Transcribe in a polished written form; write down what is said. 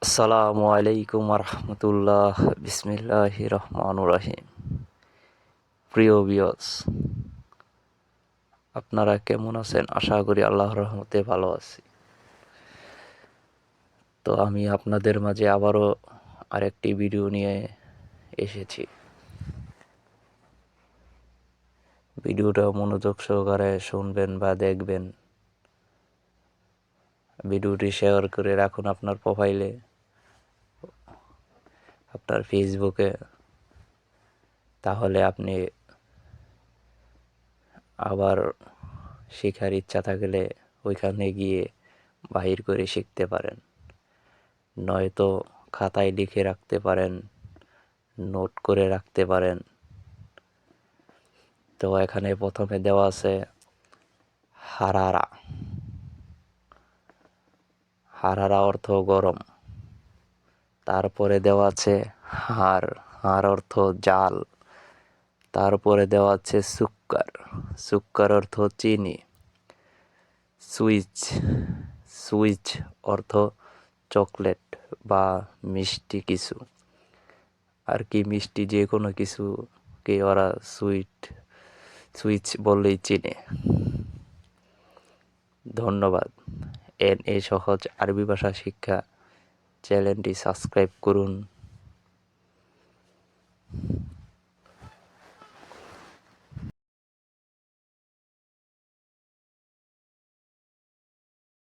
আসসালামু আলাইকুম রহমতুল্লাহ। বিসমিল্লাহির রহমানির রহিম। প্রিয় ভিউয়ার্স, আপনারা কেমন আছেন? আশা করি আল্লাহর রহমতে ভালো আছি। তো আমি আপনাদের মাঝে আবারও আরেকটি ভিডিও নিয়ে এসেছি। ভিডিওটা মনোযোগ সহকারে শুনবেন বা দেখবেন। ভিডিওটি শেয়ার করে রাখুন আপনার প্রোফাইলে, আপনার ফেসবুকে। তাহলে আপনি আবার শেখার ইচ্ছা থাকলে ওইখানে গিয়ে বাহির করে শিখতে পারেন, নয়তো খাতায় লিখে রাখতে পারেন, নোট করে রাখতে পারেন। তো এখানে প্রথমে দেওয়া আছে হারারা। হারারা অর্থ গরম। তারপরে দেওয়া আছে হাড়। হাড় অর্থ জাল। তারপরে দেওয়া আছে সুক্কার। সুক্কার অর্থ চিনি। সুইচ। সুইচ অর্থ চকলেট বা মিষ্টি কিছু, আর কি মিষ্টি যে কোনো কিছুকে ওরা সুইচ বললেই চিনে। ধন্যবাদ। এই সহজ আরবি ভাষা শিক্ষা চ্যানেলটি সাবস্ক্রাইব করুন।